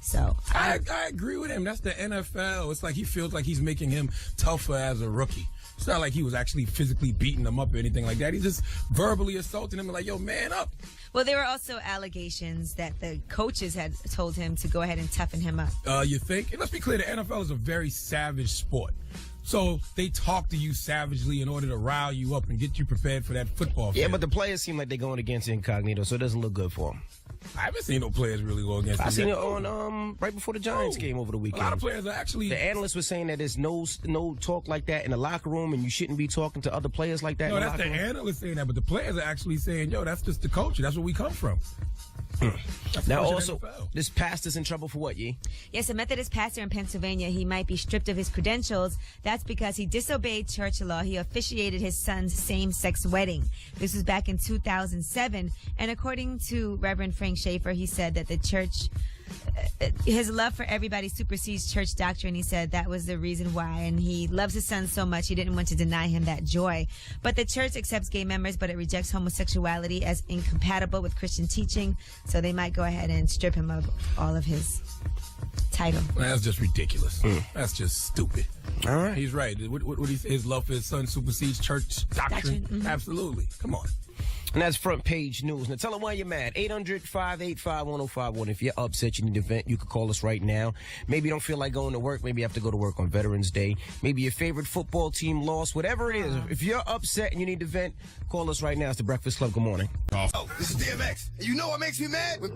So I agree with him. That's the NFL. It's like he feels like he's making him tougher as a rookie. It's not like he was actually physically beating him up or anything like that. He just verbally assaulted him and like, yo, man up. well, there were also allegations that the coaches had told him to go ahead and toughen him up. You think? And let's be clear, the NFL is a very savage sport. So they talk to you savagely in order to rile you up and get you prepared for that football Yeah, field. but the players seem like they're going against Incognito, so it doesn't look good for him. I haven't seen no players really go against him. I seen it yet. on right before the Giants game over the A weekend. lot of players are actually... The analysts were saying that there's no talk like that in the locker room, and you shouldn't be talking to other players like that. No, in the that's the locker room. analyst saying that, but the players are actually saying, yo, that's just the culture. That's where we come from. That's the Now, culture also, of the NFL. this pastor's in trouble for what, Yee? Yes, a Methodist pastor in Pennsylvania, he might be stripped of his credentials. That's because he disobeyed church law. He officiated his son's same-sex wedding. This was back in 2007. And according to Reverend Frank Schaefer, he said that the church, his love for everybody supersedes church doctrine. He said that was the reason why. And he loves his son so much, he didn't want to deny him that joy. But the church accepts gay members, but it rejects homosexuality as incompatible with Christian teaching. So they might go ahead and strip him of all of his title. That's just ridiculous. That's just stupid. All right. He's right. What he say? His love for his son supersedes church doctrine? Doctrine, mhm. Absolutely. Come on. And that's front page news. Now tell them why you're mad. 800-585-1051. If you're upset, you need to vent, you can call us right now. Maybe you don't feel like going to work. Maybe you have to go to work on Veterans Day. Maybe your favorite football team lost. Whatever it is. If you're upset and you need to vent, call us right now. It's the Breakfast Club. Good morning. Oh, this is DMX. And you know what makes me mad? When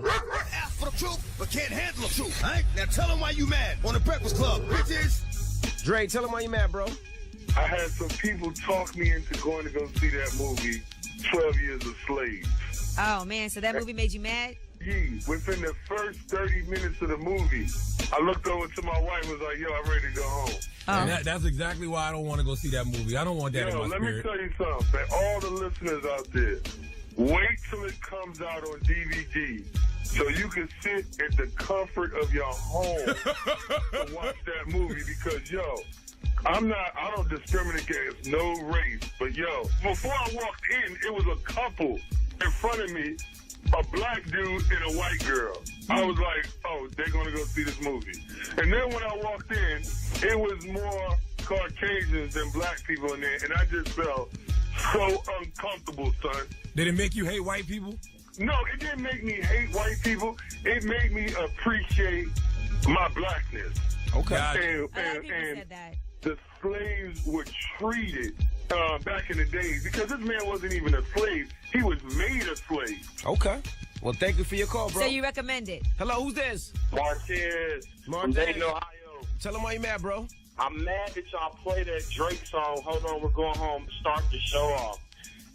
ask for the truth, but can't handle the truth. All right? Now tell them why you mad on the Breakfast Club. Bitches. Dre, tell them why you're mad, bro. I had some people talk me into going to go see that movie, 12 Years a Slave. Oh, man, so that movie made you mad? Within the first 30 minutes of the movie, I looked over to my wife and was like, yo, I'm ready to go home. And that's exactly why I don't want to go see that movie. I don't want that in my Let spirit. me tell you something, for all the listeners out there, wait till it comes out on DVD so you can sit in the comfort of your home to watch that movie because, yo, I don't discriminate against no race, but yo, before I walked in, it was a couple in front of me, a black dude and a white girl. I was like, oh, they're going to go see this movie. And then when I walked in, it was more Caucasians than black people in there, and I just felt so uncomfortable, son. Did it make you hate white people? No, it didn't make me hate white people. It made me appreciate my blackness. Okay. Gotcha. A lot of people said that. The slaves were treated back in the days because this man wasn't even a slave. He was made a slave. Okay. Well, thank you for your call, bro. So you recommend it? Hello, who's this? Martez from Martez. Dayton, Ohio. Tell them why you mad, bro. I'm mad that y'all play that Drake song, Hold On, We're Going Home, start the show off.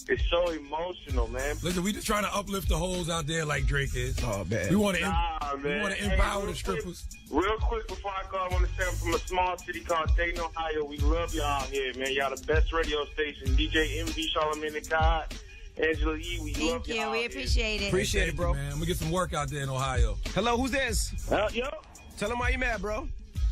It's so emotional, man. Listen, we just trying to uplift the hoes out there like Drake is. Oh, man. We want to man. empower Hey, the strippers. Real quick before I call, I want to say I'm from a small city called Dayton, Ohio. We love y'all here, man. Y'all the best radio station. DJ MV, Charlamagne the God, Angela E. We love Thank you. y'all We here. appreciate it. Appreciate it, bro. Man, we get some work out there in Ohio. Hello, who's this? Yo, Tell them why you mad, bro.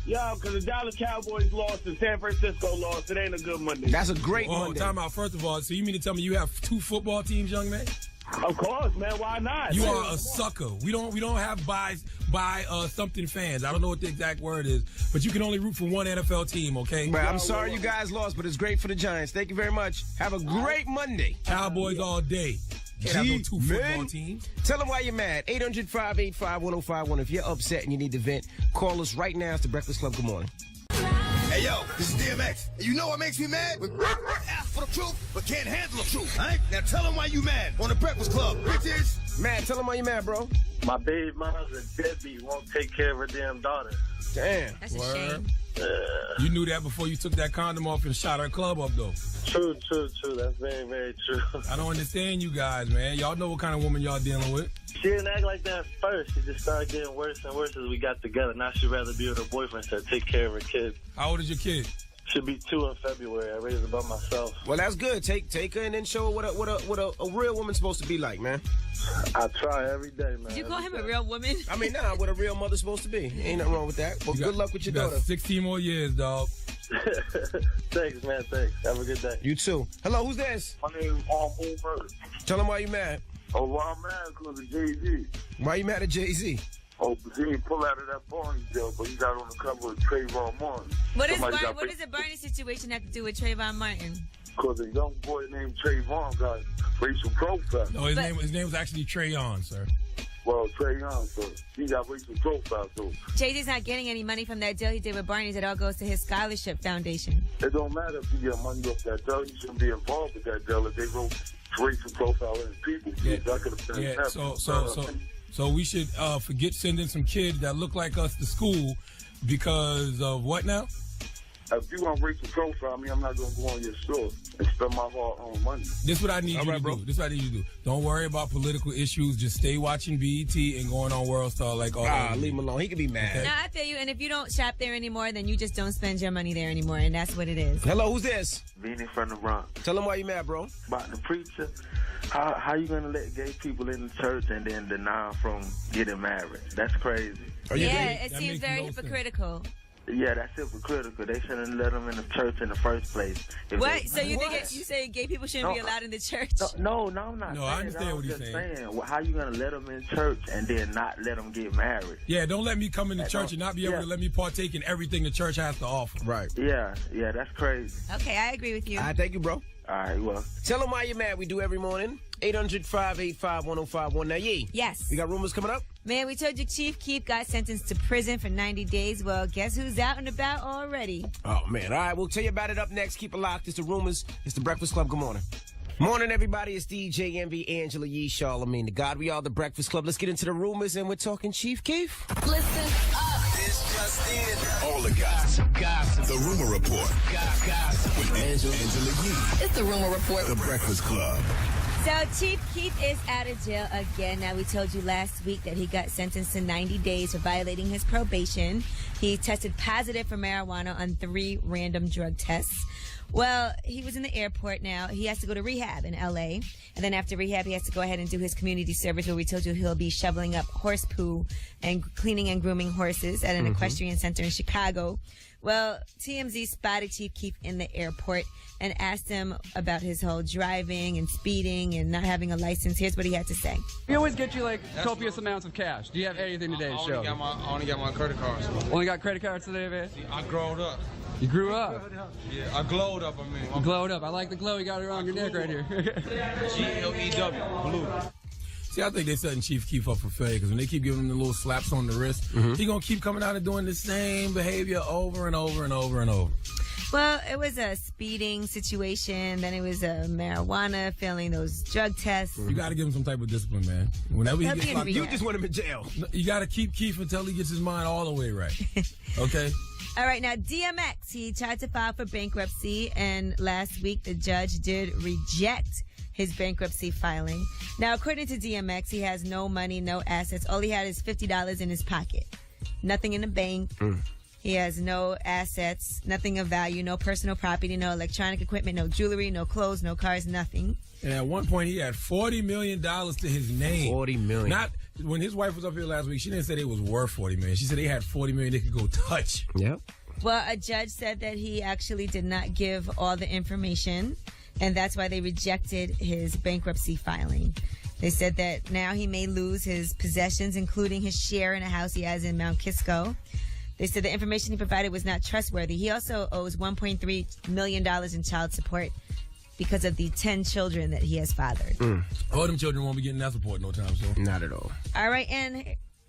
because the Dallas Cowboys lost and San Francisco lost. It ain't a good Monday. That's a great Oh, Monday. time out. First of all, so you mean to tell me you have two football teams, young man? Of course, man. Why not? You Man, are a sucker. We don't have buy something fans. I don't know what the exact word is, but you can only root for one NFL team, okay? Man, I'm sorry you guys lost, but it's great for the Giants. Thank you very much. Have a great Monday. Cowboys all day. Can't have no two football teams. Tell them why you're mad. 800-585-1051. If you're upset and you need to vent, call us right now. It's the Breakfast Club. Good morning. Hey, yo, this is DMX. And you know what makes me mad? When ask for the truth, but can't handle the truth. All right? Now tell them why you mad on the Breakfast Club. Bitches. Man, tell them why you're mad, bro. My baby mama's a deadbeat, won't take care of her damn daughter. Damn. That's a Word. shame. You knew that before you took that condom off and shot her club up, though. True. That's very, very true. I don't understand you guys, man. Y'all know what kind of woman y'all dealing with. She didn't act like that at first. She just started getting worse and worse as we got together. Now she'd rather be with her boyfriend instead of take care of her kid. How old is your kid? She'll be 2 in February. I raised her by myself. Well, that's good. Take her and then show her what a real woman's supposed to be like, man. I try every day, man. Did you call him a real woman? I mean, what a real mother's supposed to be. Ain't nothing wrong with that. Well, good luck with your You got daughter. 16 more years, dog. Thanks, man. Thanks. Have a good day. You too. Hello, who's this? My name is Paul Holbert. Tell them why you mad. Oh, well, I'm mad because of Jay-Z. Why you mad at Jay-Z? Oh, but he didn't pull out of that Barney jail, but he got on the cover of Trayvon Martin. What does the Barney situation have to do with Trayvon Martin? Because a young boy named Trayvon got racial profile. No, his name was actually Trayon, sir. Well, Trayon, so he got racial profile, so. Jay-Z's not getting any money from that deal he did with Barney's. It all goes to his scholarship foundation. It don't matter if you get money off that deal. You shouldn't be involved with that deal if they wrote racial profile in people. Yeah. That could have been happened. So we should forget sending some kids that look like us to school because of what now? If you want racial profile, I'm not going to go on your store and spend my hard-earned money. This is what I need you to do. This is what I need you to do. Don't worry about political issues. Just stay watching BET and going on World Star like all that. Leave him alone. He can be mad. Okay. No, I feel you. And if you don't shop there anymore, then you just don't spend your money there anymore. And that's what it is. Hello, who's this? Beanie from the Bronx. Tell him why you mad, bro. About the preacher. How you going to let gay people in the church and then deny them from getting married? That's crazy. It seems very hypocritical. Yeah, that's hypocritical. They shouldn't let them in the church in the first place. What? So you say gay people shouldn't be allowed in the church? No, I'm not. No, I understand what he's saying. How you gonna let them in church and then not let them get married? Yeah, don't let me come in the church and not be able to let me partake in everything the church has to offer. Right. Yeah, that's crazy. Okay, I agree with you. All right, thank you, bro. All right, well. Tell them why you're mad. We do every morning. 800-585-1051. Now, Yee. Yes. We got rumors coming up? Man, we told you Chief Keef got sentenced to prison for 90 days. Well, guess who's out and about already? Oh, man. All right, we'll tell you about it up next. Keep it locked. It's the rumors. It's the Breakfast Club. Good morning. Morning, everybody. It's DJ Envy, Angela Yee, Charlamagne the God. We are the Breakfast Club. Let's get into the rumors, and we're talking Chief Keef. Listen up. It's just in. All the gossip. The Rumor Report. Gossip. With Angela Yee. It's the Rumor Report. The Breakfast Club. So Chief Keef is out of jail again. Now, we told you last week that he got sentenced to 90 days for violating his probation. He tested positive for marijuana on 3 random drug tests. Well, he was in the airport now. He has to go to rehab in L.A. And then after rehab, he has to go ahead and do his community service where we told you he'll be shoveling up horse poo and cleaning and grooming horses at an equestrian center in Chicago. Well, TMZ spotted Chief Keef in the airport and asked him about his whole driving and speeding and not having a license. Here's what he had to say. We always get you like copious amounts of cash. Do you have anything today to show? I only got my credit cards. Only got credit cards today, man? I growed up. You grew up? Yeah, I glowed up, You glowed up. I like the glow you got around your neck right here. GLEW, blue. See, I think they're setting Chief Keef up for failure because when they keep giving him the little slaps on the wrist, he's going to keep coming out and doing the same behavior over and over and over and over. Well, it was a speeding situation. Then it was a marijuana, failing those drug tests. You got to give him some type of discipline, man. Whenever he gets locked You just want him in jail. You got to keep Keef until he gets his mind all the way right. Okay? All right, now DMX, he tried to file for bankruptcy, and last week the judge did reject his bankruptcy filing. Now, according to DMX, he has no money, no assets. All he had is $50 in his pocket. Nothing in the bank. He has no assets, nothing of value, no personal property, no electronic equipment, no jewelry, no clothes, no cars, nothing. And at one point, he had $40 million to his name. $40 million. Not when his wife was up here last week, she didn't say they was worth $40 million. She said they had $40 million they could go touch. Yep. Well, a judge said that he actually did not give all the information, and that's why they rejected his bankruptcy filing. They said that now he may lose his possessions, including his share in a house he has in Mount Kisco. They said the information he provided was not trustworthy. He also owes $1.3 million in child support because of the 10 children that he has fathered. All them children won't be getting that support no time soon. Not at all. All right, and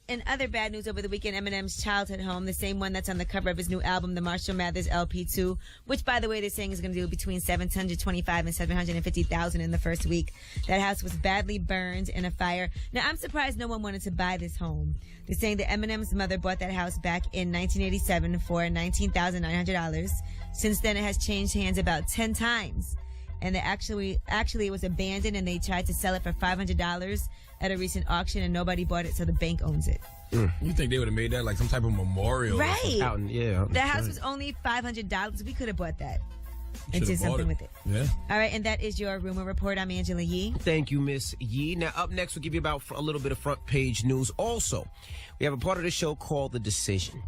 in other bad news over the weekend, Eminem's childhood home, the same one that's on the cover of his new album, the Marshall Mathers LP2, which, by the way, they're saying is going to do between $725,000 and $750,000 in the first week. That house was badly burned in a fire. Now, I'm surprised no one wanted to buy this home. They're saying that Eminem's mother bought that house back in 1987 for $19,900. Since then, it has changed hands about 10 times. And they actually it was abandoned, and they tried to sell it for $500 at a recent auction, and nobody bought it, so the bank owns it. You think they would have made that like some type of memorial? Right. Out in, The house was only $500. We could have bought that and did something with it. Yeah. All right, and that is your rumor report. I'm Angela Yee. Thank you, Miss Yee. Now, up next, we'll give you about a little bit of front page news. Also, we have a part of the show called The Decision.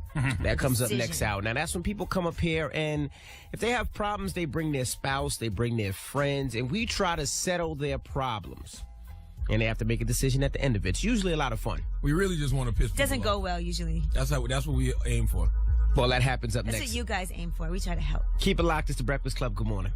That comes up next hour. Now, that's when people come up here, and if they have problems, they bring their spouse, they bring their friends, and we try to settle their problems. and they have to make a decision at the end of it. It's usually a lot of fun. We really just want to piss people Doesn't go off. well usually. That's what we aim for. Well, that happens up That's next. what you guys aim for. We try to help. Keep it locked. It's the Breakfast Club. Good morning.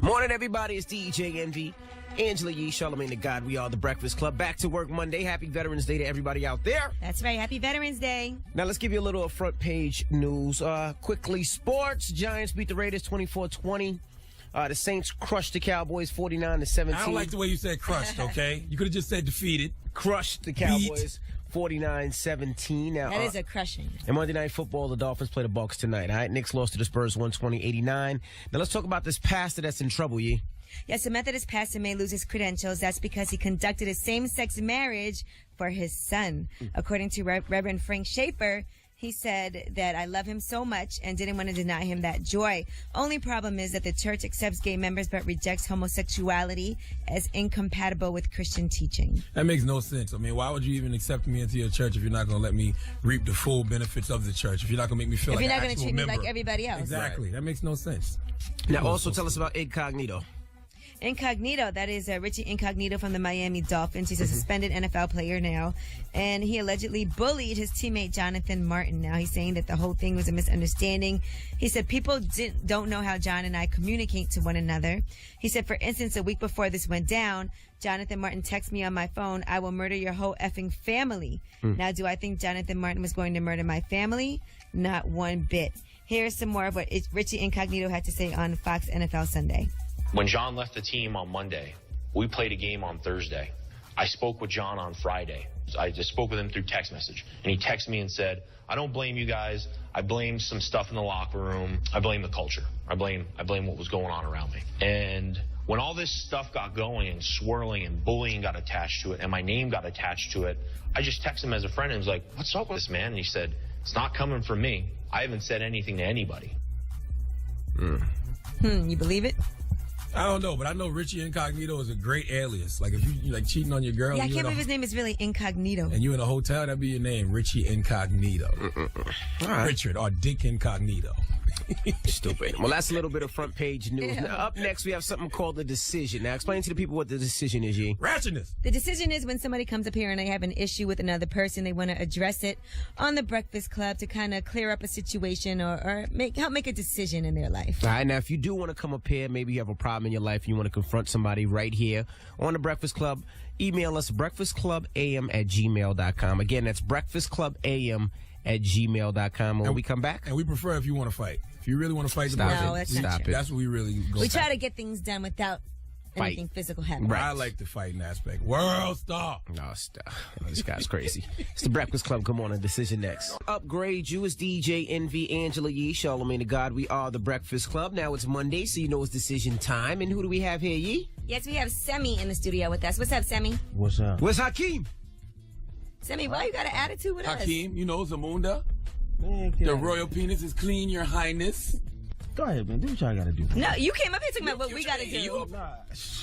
Morning, everybody. It's DJ Envy, Angela Yee, Charlamagne the God. We are the Breakfast Club. Back to work Monday. Happy Veterans Day to everybody out there. That's right. Happy Veterans Day. Now, let's give you a little front page news. Quickly, sports. Giants beat the Raiders 24-20. The Saints crushed the Cowboys 49-17. I don't like the way you said crushed, okay? You could have just said defeated. Crushed the Cowboys 49-17. Now, That is a crushing. in Monday Night Football, the Dolphins play the Bucs tonight. All right, Knicks lost to the Spurs 120-89. Now, let's talk about this pastor that's in trouble, Yee. Yes, a Methodist pastor may lose his credentials. That's because he conducted a same-sex marriage for his son. According to Reverend Frank Schaefer, he said that I love him so much and didn't want to deny him that joy. Only problem is that the church accepts gay members but rejects homosexuality as incompatible with Christian teaching. That makes no sense. I mean, why would you even accept me into your church if you're not going to let me reap the full benefits of the church? If you're not going to make me feel If like you're an not going to actual treat me member. like everybody else. Exactly. That makes no sense. Now, also tell us about Incognito. Incognito, that is Richie Incognito from the Miami Dolphins. He's a suspended NFL player now, and he allegedly bullied his teammate Jonathan Martin. Now he's saying that the whole thing was a misunderstanding. He said people don't know how John and I communicate to one another. He said, for instance, a week before this went down, Jonathan Martin texted me on my phone, I will murder your whole effing family. Now, do I think Jonathan Martin was going to murder my family? Not one bit. Here's some more of what Richie Incognito had to say on Fox NFL Sunday. When John left the team on Monday, we played a game on Thursday. I spoke with John on Friday. I just spoke with him through text message. And he texted me and said, I don't blame you guys. I blame some stuff in the locker room. I blame the culture. I blame what was going on around me. And when all this stuff got going and swirling and bullying got attached to it and my name got attached to it, I just texted him as a friend and was like, what's up with this, man? And he said, it's not coming from me. I haven't said anything to anybody. You believe it? I don't know, but I know Richie Incognito is a great alias. Like, if you like cheating on your girl, Yeah, I and you can't in believe his name is really Incognito. and you in a hotel, that'd be your name, Richie Incognito. All right. Richard or Dick Incognito. Stupid. Well, that's a little bit of front page news. Now, up next, we have something called the decision. Now, explain to the people what the decision is, Yee. Ratchetness. The decision is when somebody comes up here and they have an issue with another person, they want to address it on the Breakfast Club to kind of clear up a situation or help make a decision in their life. All right, now, if you do want to come up here, maybe you have a problem in your life and you want to confront somebody right here on the Breakfast Club, email us breakfastclubam@gmail.com. Again, that's breakfastclubam@gmail.com. When we come back, And we prefer if you want to fight. If you really want to fight, Stop No, that's not Stop true. it. that's what we really go We for. try to get things done without anything physical happening. Right. I like the fighting aspect. World star. No, stop. This guy's crazy. It's the Breakfast Club. Come on, and decision next. Upgrade you is DJ Envy, Angela Yee, Charlamagne the God. We are the Breakfast Club. Now it's Monday, so you know it's decision time. And who do we have here, Yee? Yes, we have Semi in the studio with us. What's up, Semi? What's up? Where's Hakeem? Semi, why you got an attitude with us? Hakeem, you know Zamunda. Man, The royal penis is clean, your highness. go ahead, man. Do what y'all gotta do. No, you came up here talking about what we got to do. You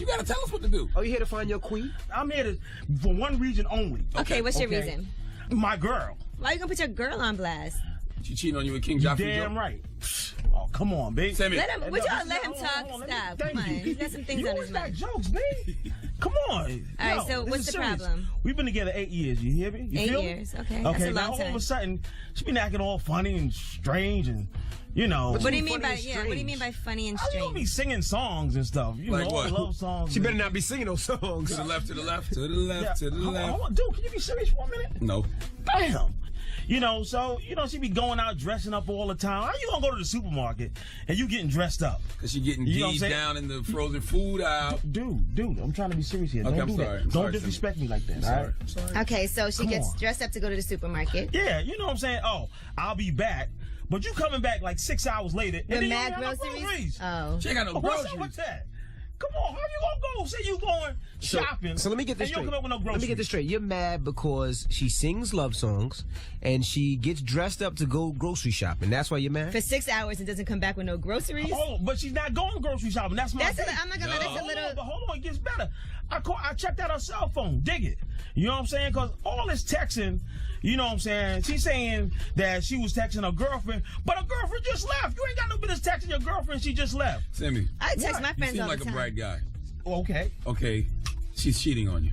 got to tell us what to do. Oh, you here to find your queen? I'm here for one reason only. Okay, what's your Okay. reason? My girl. Why you going to put your girl on blast? She cheating on you with King You Joffrey damn Joe? right. Oh, come on, babe. Send me. Let him, would y'all No, let him hold talk? on, Stop. thank Come on. you. He's got some things You on always his got mind. jokes, babe. Come on. All right, so this what's is the serious. problem? We've been together 8 years. You hear me? You 8 feel me? years, okay. Okay, That's a now long all of time. a sudden, she been acting all funny and strange and, you know. What do you mean funny by and what do you mean by funny and How you gonna be strange? singing songs and stuff? You Like know, what? love songs. She better not be singing those songs. To the left, to the left, to the left, Yeah. to the Hold left. on, dude, can you be serious for a minute? No. Bam. You know, so, she be going out dressing up all the time. How you gonna go to the supermarket and you getting dressed up? Because she getting You know what I'm D's saying? down in the frozen food aisle. Dude, I'm trying to be serious here. Okay, Don't I'm do sorry. that. I'm Don't sorry, disrespect me like that, all right? Sorry. Okay, so she Come gets on. dressed up to go to the supermarket. Yeah, you know what I'm saying? Oh, I'll be back. But you coming back like 6 hours later. With and then mad you don't have no groceries? Oh. She ain't got no What's up groceries. with that? Come on, how you gonna go? Say you going shopping. So let me get this and straight. You don't come up with no Let groceries. me get this straight. You're mad because she sings love songs and she gets dressed up to go grocery shopping. That's why you're mad? For 6 hours and doesn't come back with no groceries? Oh, but she's not going grocery shopping. That's my thing. I'm not gonna lie, that's a little... But hold on, it gets better. I checked out her cell phone. Dig it. You know what I'm saying? Because all this texting, you know what I'm saying? She's saying that she was texting her girlfriend, but her girlfriend just left. You ain't got no business texting your girlfriend. She just left. Send me. I text my You friends seem all like the a time. bright guy. Okay. Okay. She's cheating on you.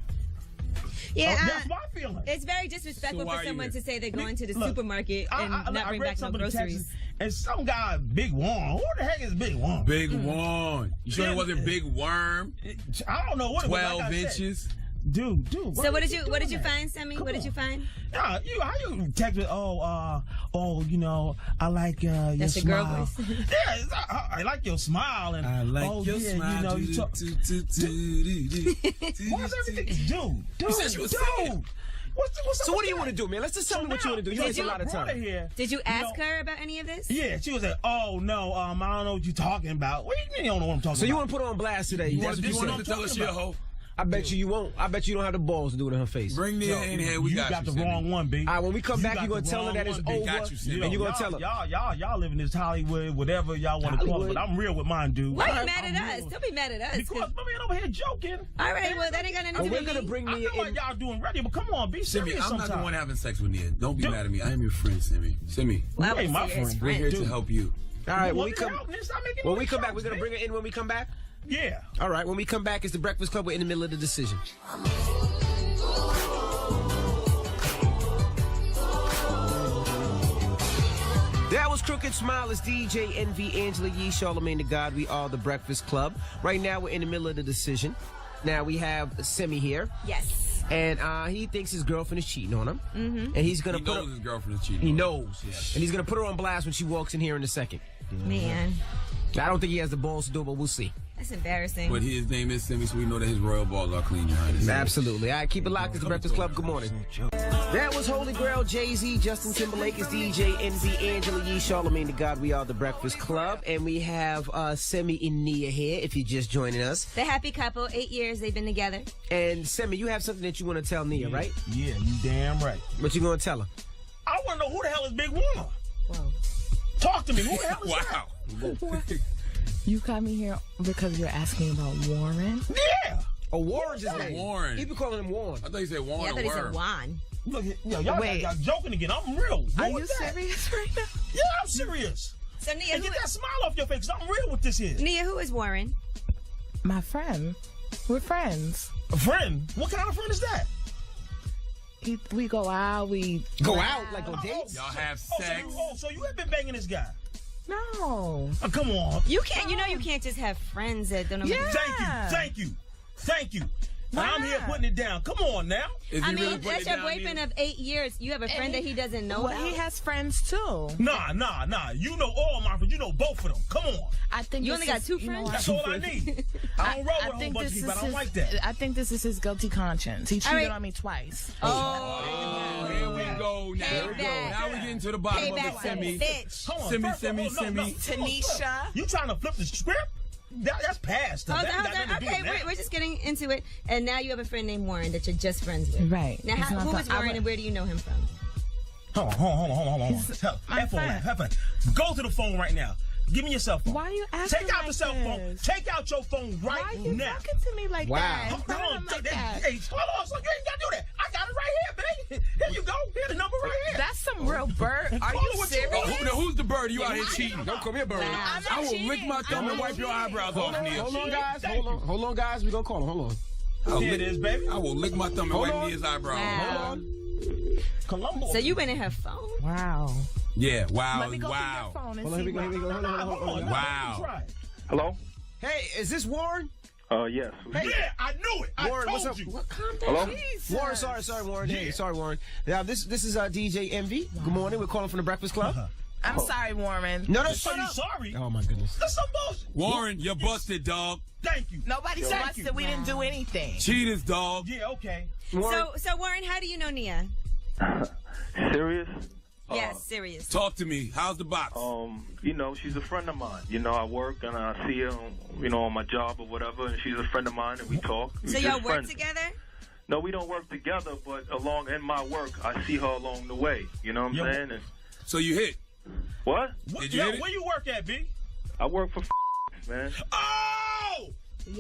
Yeah, that's my feeling. It's very disrespectful why for are you someone here? to say they're going to the Look, supermarket and not bring back no groceries. And some guy, Big Juan. Who the heck is Big Juan? Big Juan. You sure it wasn't Big Worm? I don't know what it was. 12 inches. Dude. So what did you find, Sammy? What did you find? How you text me? You know, I like your That's your girl smile. voice. Yeah, I like your smile, and I like your smile. You know, you talk. Why's everything, dude? You said you was singing. What's What do you want to do, man? Let's just tell me what you want to do. You waste a lot of time. Did you ask her about any of this? Yeah, she was like, "Oh no, I don't know what you're talking about." What do you mean you don't know what I'm talking about? So you want to put her on blast today? You That's want what you to want tell us you're a hoe? I bet you won't. I bet you don't have the balls to do it in her face. Bring Nia in here. We got the wrong one, B. All right, when we come back, you're going to tell her that it's over. Got you, Sammy. And you're going to tell her. Y'all live in this Hollywood, whatever y'all want to call it, but I'm real with mine, dude. Why are you mad at us? Don't be mad at us. Because my man over here joking. All right, well, that ain't got nothing to do with me. We're going to bring I Nia feel like in. y'all doing ready, but come on, be Sammy, serious I'm not the sometime. one having sex with Nia. Don't be mad at me. I am your friend, Sammy. Sammy, Well, You ain't my friend. we're here Dude. to help you. All right, When we come back, we're going to bring her in when we come back? Yeah. All right, when we come back, it's the Breakfast Club. We're in the middle of the decision. That was Crooked Smile. It's DJ Envy, Angela Yee, Charlamagne the God. We are the Breakfast Club. Right now, we're in the middle of the decision. Now, we have Semi here. Yes. And he thinks his girlfriend is cheating on him. Mm-hmm. And he's going to put knows her... his girlfriend is cheating. He knows. Yes. And he's going to put her on blast when she walks in here in a second. Man, I don't think he has the balls to do it, but we'll see. that's embarrassing. But his name is Sammy, so we know that his royal balls are clean, Your Highness. Absolutely. All right, keep it locked. It's the Breakfast Club. Good morning. That was Holy Grail, Jay-Z, Justin Timberlake. Is DJ Envy, Angela Yee, Charlamagne the God. We are the Breakfast Club. And we have Semi and Nia here, if you're just joining us. The happy couple, 8 years they've been together. And Semi, you have something that you want to tell Nia, right? Yeah, you damn right. What you going to tell her? I want to know who the hell is Big Juan. Whoa. Talk to me. Who the hell is Wow. You got me here because you're asking about Warren? that? Yeah. Oh, Warren's his name. Warren. He been calling him Warren. I thought you said Warren Yeah, I or thought he said Worm. Juan. Look, y'all Wait. got joking again. I'm real. Who Are you is that? serious right now? Yeah, I'm serious. So Nia, And get that smile off your face, 'cause I'm real with this here. Nia, who is Warren? My friend. We're friends. A friend? What kind of friend is that? We go out, we... Go out, like on dates? Y'all have Oh, sex. so you have been banging this guy? No. Oh, come on. You can't. You know you can't just have friends that don't know. Yeah. Thank you. Why I'm here not? putting it down. Come on now. Is I he mean, really putting that's it your down, boyfriend Nia? of 8 years. You have a friend that he doesn't know Well, about? he has friends too. Nah. You know all my friends. You know both of them. Come on. I think You this only got is- 2 you know friends? what? That's all I need. I don't roll with a whole think bunch of this people. is I don't his- like that. I think this is his guilty conscience. He All cheated right. on me twice. Oh, Here we go now. Payback. Now we getting to the bottom of payback, it, Sammy. bitch. Hold on. Semi, First of all, Semi. no. Tanisha. You trying to flip the script? That's past. Hold That on, got nothing to do Okay, with that. we're just getting into it. And now you have a friend named Warren that you're just friends with. Right. Now, He's not who the- is Warren and where do you know him from? Hold on. my F on friend. that. Go to the phone right now. Give me your cell phone. Why are you asking Take out like the cell phone. this? Take out your phone Why right are you now. talking to me like Wow. that? Hold Don't on. like that. Hey, hold on. So you ain't got to do that. I got it right here, baby. Here you go. Here the number right here. That's some real bird. Are Call you it what you serious? want. Now, who's the bird? You out here cheating? Don't call me a bird. I'm not I will cheating. lick my thumb I'm and not wipe your cheating. eyebrows off, Nia. Hold on, guys. Thank you. Hold on, guys. We gonna call him. Hold on. Here it is, baby. I will lick my thumb and wipe on. Nia's eyebrows. Wow. Columbo. So you went in her phone? Wow. Yeah, wow, Let me go wow. through your phone and Hold on, see here we go. what- Hold on. Wow. Try it. Hello? Hey, is this Warren? Yes. Yeah, I knew it. I Warren, told what's up? you. Calm down. Hello? Jesus. Warren, sorry, Warren. Hey, Yeah. sorry, Warren. Now, this is DJ Envy. Good morning. We're calling from the Breakfast Club. I'm sorry, Warren. No, So shut you up. sorry? Oh, my goodness. That's some bullshit. Warren, you're busted, dog. Thank you. Nobody Thank busted. you. We didn't do anything. Cheaters, dog. Yeah, okay. Warren, So Warren, how do you know Nia? Serious? Yes, serious. Talk to me. How's the box? You know, she's a friend of mine. You know, I work and I see her, on my job or whatever, and she's a friend of mine, and we talk. So We're y'all just work friends. together? No, we don't work together, but in my work, I see her along the way. You know what I'm Yeah. saying? And So you hit. what? Did you hit it? Where you work at, B? I work for man. Oh!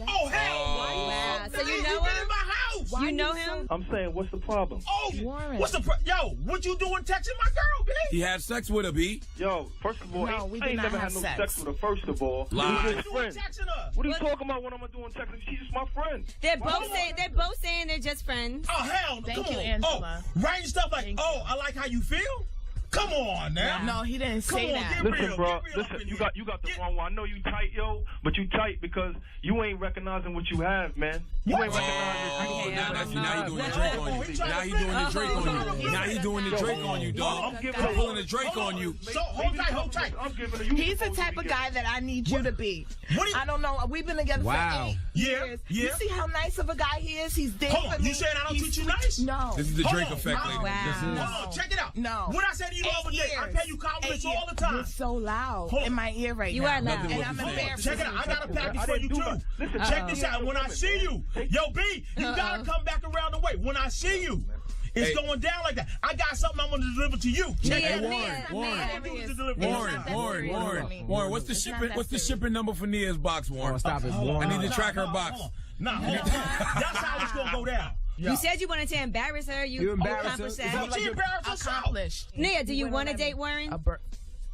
Oh, hell! Wow. So you know You've been her? in my house. truth. You know him? I'm saying, what's the problem? Oh, Warren. what's the yo? What you doing texting my girl, B? He had sex with her, B. Yo, first of all, No, we I did ain't not never have had no sex. sex with her, first of all. Lie. We just friends. Texting her. What are you talking about when I'm doing texting? She's just my friend. They're both saying they're just friends. Oh, hell no. Thank Come you, on. Angela. Oh, writing stuff like, Thank I like how you feel? Come on now. No, he didn't Come say on, that. get Listen, real, bro. get real up Listen, in you here. got the wrong one. I know you tight, yo, but you tight because you ain't recognizing what you have, man. You ain't recognizing. Now he doing the Drake on you. Now he doing the Drake on you. Now he doing the Drake on you, dog. I'm giving He's her. pulling the Drake on you. So, hold tight. I'm giving her. You He's the supposed to type be of giving- guy that I need you to be. What do you- I don't know. We've been together Wow. for 8 years. Yeah. You see how nice of a guy he is? He's there Hold for on, me. you saying I don't He's treat you sweet. nice? No. This is the Hold Drake on. effect, lady. Wow. This is. Hold on, check it out. No. What I said to you the 8 other day, I years. pay you compliments 8 all the time. You're so loud Hold on. in my ear right You now. are loud. And I'm Hold on. embarrassed. Check it out. I got a package I for you didn't do too. that. Listen, Check this out. When I see you, yo, B, you gotta come back around the way. When I see you, it's going down like that. I got something I'm gonna deliver to you. Check Nia, it out. Nia, Warren, what's the shipping number for Nia's box, Warren? Oh, stop it, I Warren. need to track her box. Nah, hold on. That's how it's gonna go down. You said you wanted to embarrass her. You embarrassed her. accomplished It's that. She embarrassed herself. Accomplished. Nia, do you want to date Warren?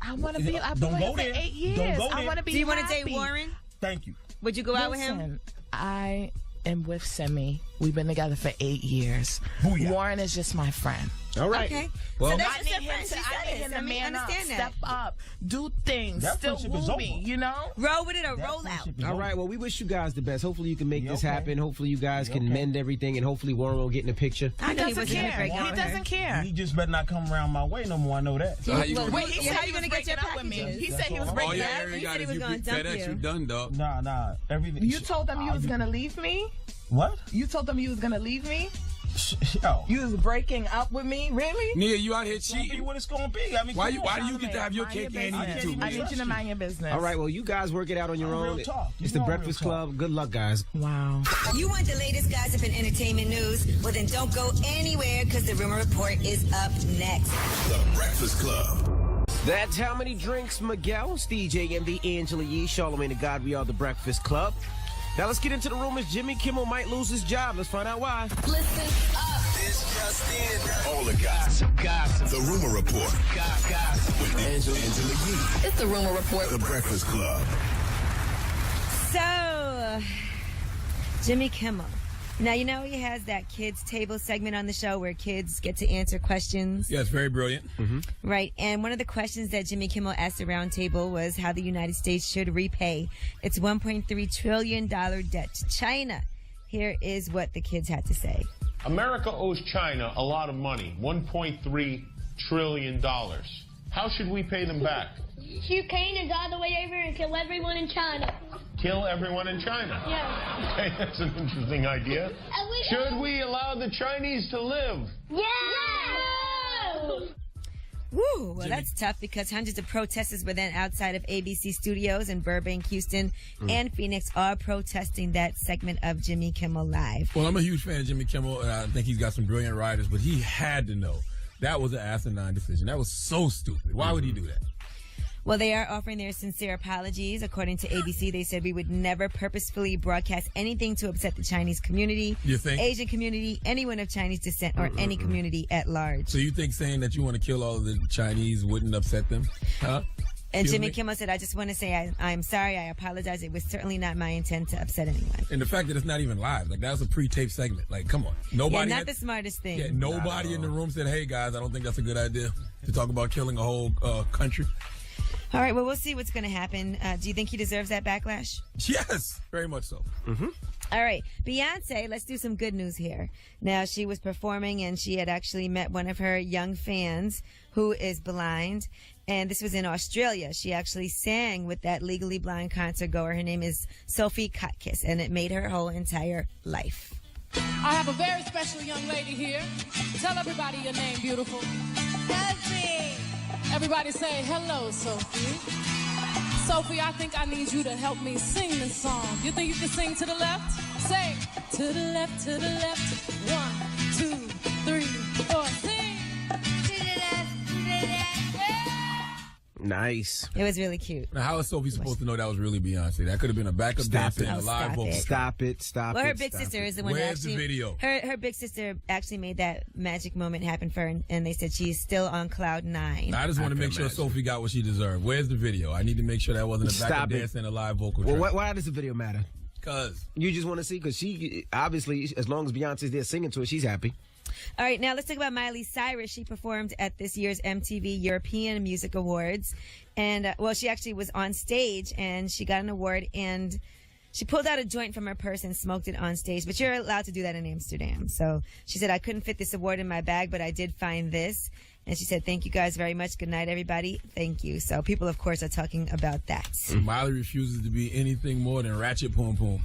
I want to be. I've been Don't go with him for there. 8 years. Don't go I there. want to be. Do you want to happy. date Warren? Thank you. Would you go out with him? Listen, I am with Simi. We've been together for 8 years. Booyah. Warren is just my friend. All right. Okay. Well, so that's I just need a him friend. to, She I said need it. him So to we man up, understand step that. up, do things, That still friendship is woo over. me, you know? Roll with it or roll out. All right. Well, we wish you guys the best. Hopefully, you can make You this okay? happen. Hopefully, you guys can mend everything, and hopefully, Warren will get in the picture. I know he Doesn't wasn't care. gonna break He out with her. doesn't care. He just better not come around my way no more. I know that. So how you Well, gonna wait, do He Yeah, said how he you was gonna get your breaking up with me. packages? He said he was all. breaking Oh, yeah, up. area He got said he if was you gonna dump FedEx, you. you done, dog. Nah. Everything. You told them you was gonna leave me? What? You told them you was gonna leave me? Yo. You was breaking up with me? Really? Nia, you out here It's gonna be cheating? what it's gonna be. I mean, Why come you on. why do you get to have your Mind your cake and eat it business. too? I need you to mind your business. All right. Well, you guys work it out on your Real own. talk. It's You the know Breakfast real talk. Club. Good luck, guys. Wow. You want the latest gossip and entertainment news? Well, then don't go anywhere because the Rumor Report is up next. The Breakfast Club. That's how many drinks, Miguel. It's DJ MV, Angela Yee, Charlamagne the God. We are the Breakfast Club. Now let's get into the rumors. Jimmy Kimmel might lose his job. Let's find out why. Listen up. This just in. All the gossip. The Rumor Report. Gossip. With Angela Yee. It's the Rumor Report. The Breakfast Club. So, Jimmy Kimmel. Now, you know he has that kids table segment on the show where kids get to answer questions. Yeah, it's very brilliant. Right. And one of the questions that Jimmy Kimmel asked the round table was how the United States should repay its $1.3 trillion debt to China. Here is what the kids had to say. America owes China a lot of money, $1.3 trillion. How should we pay them back? Shoot Canaan all the way over and kill everyone in China. Kill everyone in China? Yeah. Okay, that's an interesting idea. Should we allow the Chinese to live? Yeah! Woo, well, that's tough because hundreds of protesters were then outside of ABC studios in Burbank, Houston, and Phoenix are protesting that segment of Jimmy Kimmel Live. Well, I'm a huge fan of Jimmy Kimmel, and I think he's got some brilliant writers, but he had to know that was an asinine decision. That was so stupid. Why would he do that? Well, they are offering their sincere apologies. According to ABC, they said we would never purposefully broadcast anything to upset the Chinese community, You think? Asian community, anyone of Chinese descent, or any community at large. So you think saying that you want to kill all of the Chinese wouldn't upset them? Huh? And Excuse Jimmy me? Kimmel said, I just want to say I'm sorry. I apologize. It was certainly not my intent to upset anyone. And the fact that it's not even live, like that was a pre-taped segment. Like, come on, nobody. Yeah, not had- the smartest thing. Yeah, nobody in the room said, "Hey guys, I don't think that's a good idea to talk about killing a whole country." All right, well, we'll see what's going to happen. Do you think he deserves that backlash? Yes, very much so. All right, Beyonce, let's do some good news here. Now, she was performing and she had actually met one of her young fans who is blind. And this was in Australia. She actually sang with that Legally Blind concert goer. Her name is Sophie Kotkis, and it made her whole entire life. I have a very special young lady here. Tell everybody your name, beautiful. Sophie. Everybody say hello, Sophie. Sophie, I think I need you to help me sing this song. You think you can sing to the left? Say, to the left, to the left. 1, 2, 3, 4, sing. To the left, to the left. Yeah. Nice. It was really cute. Now, how is Sophie supposed to know that was really Beyonce? That could have been a backup dancer and a live vocal. Stop it. Well, her big sister is the one that Where's actually. the video? Her big sister actually made that magic moment happen for her, and they said she's still on cloud 9. I just want to make sure Sophie got what she deserved. Where's the video? I need to make sure that wasn't a backup dancer and a live vocal track. Well, why does the video matter? Because you just want to see, because she, obviously, as long as Beyonce's there singing to it, she's happy. All right, now let's talk about Miley Cyrus. She performed at this year's MTV European Music Awards. And, she actually was on stage, and she got an award, and she pulled out a joint from her purse and smoked it on stage. But you're allowed to do that in Amsterdam. So she said, I couldn't fit this award in my bag, but I did find this. And she said, thank you guys very much. Good night, everybody. Thank you. So people, of course, are talking about that. Miley refuses to be anything more than ratchet pum pum.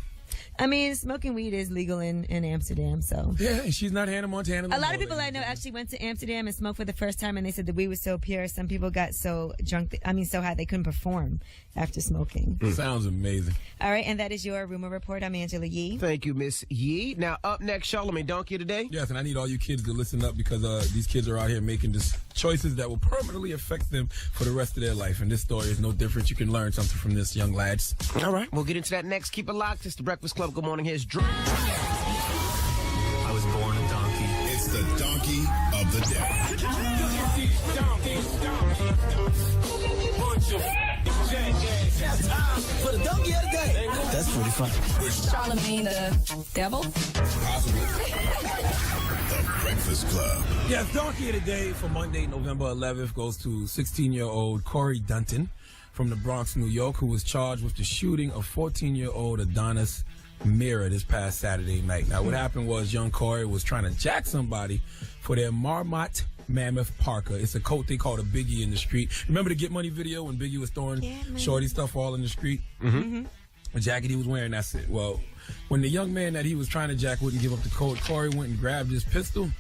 I mean, smoking weed is legal in Amsterdam, so. Yeah, and she's not Hannah Montana. A lot of people I know actually went to Amsterdam and smoked for the first time, and they said the weed was so pure. Some people got so drunk, so high they couldn't perform after smoking. Sounds amazing. All right, and that is your Rumor Report. I'm Angela Yee. Thank you, Miss Yee. Now, up next, Charlamagne Donkey today. Yes, and I need all you kids to listen up because these kids are out here making choices that will permanently affect them for the rest of their life. And this story is no different. You can learn something from this, young lads. All right, we'll get into that next. Keep it locked. It's the Breakfast Club. Good morning. Here's Drew. I was born a donkey. It's the donkey of the day. For the donkey of the day. That's pretty fun. Charlamagne the devil? Possibly. The Breakfast Club. Yes, donkey of the day for Monday, November 11th goes to 16-year-old Corey Dunton from the Bronx, New York, who was charged with the shooting of 14-year-old Adonis Mira this past Saturday night. Now, what happened was young Corey was trying to jack somebody for their Marmot Mammoth Parker. It's a coat they called a Biggie in the street. Remember the Get Money video when Biggie was throwing shorty stuff all in the street? Mm-hmm. The jacket he was wearing, that's it. Well, when the young man that he was trying to jack wouldn't give up the coat, Corey went and grabbed his pistol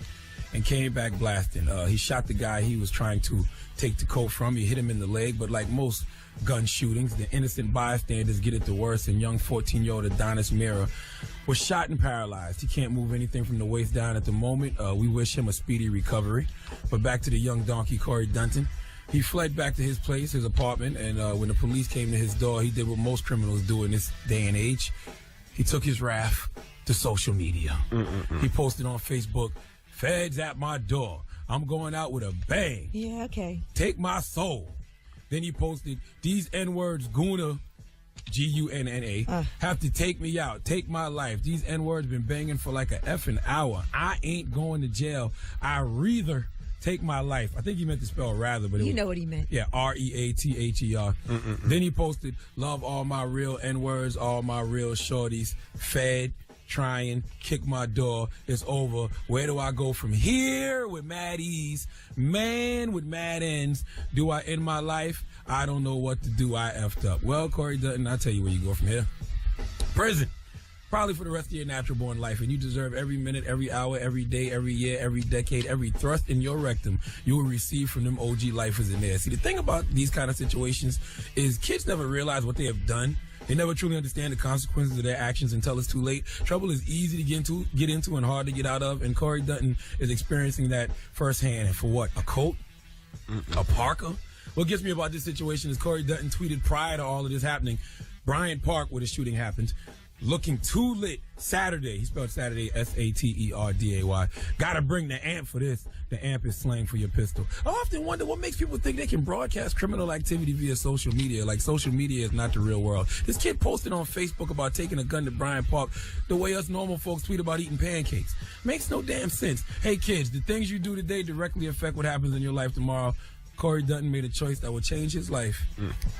and came back blasting. He shot the guy he was trying to take the coat from. He hit him in the leg, but like most gun shootings, the innocent bystanders get it the worst, and young 14-year-old Adonis Mira was shot and paralyzed. He can't move anything from the waist down at the moment. We wish him a speedy recovery. But back to the young donkey, Corey Dunton. He fled back to his place, his apartment, and when the police came to his door, he did what most criminals do in this day and age. He took his wrath to social media. He posted on Facebook, "Feds at my door. I'm going out with a bang. Yeah, okay. Take my soul." Then he posted, "These N-words, Goona, G-U-N-N-A, have to take me out, take my life. These N-words been banging for like a effing hour. I ain't going to jail. I rather take my life." I think he meant to spell rather, but you know what he meant. Yeah, R-E-A-T-H-E-R. Then he posted, "Love all my real N-words, all my real shorties. Fed, trying, kick my door. It's over. Where do I go from here with mad ease? Man with mad ends. Do I end my life? I don't know what to do. I effed up." Well, Corey Dutton, I'll tell you where you go from here. Prison. Probably for the rest of your natural-born life, and you deserve every minute, every hour, every day, every year, every decade, every thrust in your rectum you will receive from them OG lifers in there. See, the thing about these kind of situations is kids never realize what they have done. They never truly understand the consequences of their actions until it's too late. Trouble is easy to get into and hard to get out of, and Corey Dutton is experiencing that firsthand. And for what? A coat? A Parker? What gets me about this situation is Corey Dutton tweeted prior to all of this happening, Bryant Park, where the shooting happened, looking too lit Saturday. He spelled Saturday S-A-T-E-R-D-A-Y. Gotta bring the amp for this. The amp is slang for your pistol. I often wonder what makes people think they can broadcast criminal activity via social media. Like, social media is not the real world. This kid posted on Facebook about taking a gun to Bryant Park the way us normal folks tweet about eating pancakes. Makes no damn sense. Hey kids, the things you do today directly affect what happens in your life tomorrow. Corey Dutton made a choice that will change his life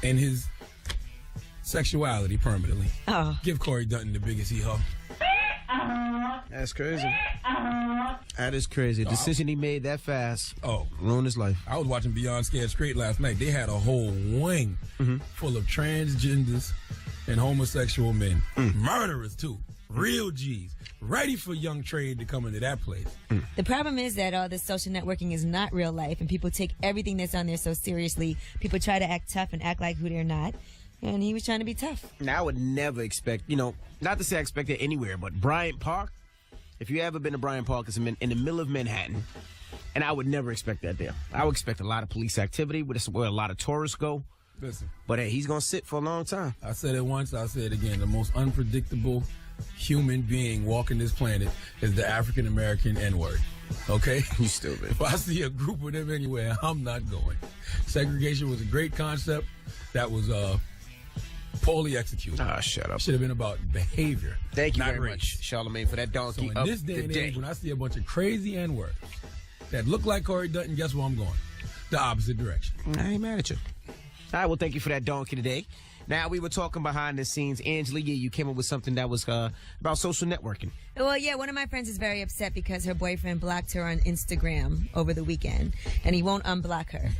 and his sexuality permanently. Give Corey Dutton the biggest hee-haw. That's crazy. That is crazy. A decision he made that fast. Ruined his life. I was watching Beyond Scared Straight last night. They had a whole wing full of transgenders and homosexual men. Murderers, too. Real G's. Ready for young trade to come into that place. The problem is that all this social networking is not real life, and people take everything that's on there so seriously. People try to act tough and act like who they're not. And he was trying to be tough. Now, I would never expect, not to say I expect it anywhere, but Bryant Park, if you ever been to Bryant Park, it's in the middle of Manhattan. And I would never expect that there. I would expect a lot of police activity, but it's where a lot of tourists go. Listen. But hey, he's going to sit for a long time. I said it once, I'll say it again. The most unpredictable human being walking this planet is the African-American N-word. Okay? You stupid. If I see a group of them anywhere, I'm not going. Segregation was a great concept that was poorly executed. Shut up. Should have been about behavior. Thank you not very race. much, Charlamagne, for that donkey So in of this day the and day. age, when I see a bunch of crazy N-words that look like Corey Dutton, guess where I'm going? The opposite direction. I ain't mad at you. All right, well, thank you for that donkey today. Now, we were talking behind the scenes. Angela Yee, you came up with something that was about social networking. Well, yeah, one of my friends is very upset because her boyfriend blocked her on Instagram over the weekend, and he won't unblock her.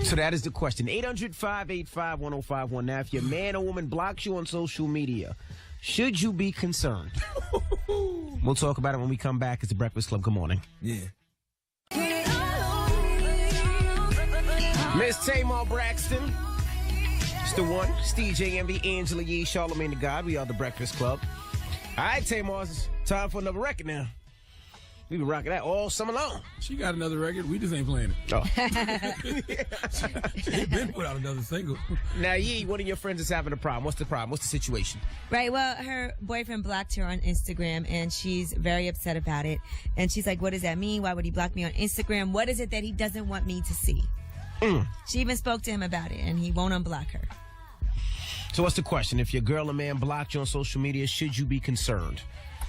So that is the question. 800-585-1051. Now, if your man or woman blocks you on social media, should you be concerned? We'll talk about it when we come back. It's the Breakfast Club. Good morning. Yeah. Miss Tamar Braxton. It's the one. It's DJ Envy, Angela Yee, Charlamagne the God. We are the Breakfast Club. All right, Tamar, it's time for another record now. We've been rocking that all summer long. She got another record. We just ain't playing it. Oh. She been put out another single. Now, Yee, one of your friends is having a problem. What's the problem? What's the situation? Right, well, her boyfriend blocked her on Instagram, and she's very upset about it. And she's like, what does that mean? Why would he block me on Instagram? What is it that he doesn't want me to see? She even spoke to him about it, and he won't unblock her. So what's the question? If your girl or man blocked you on social media, should you be concerned?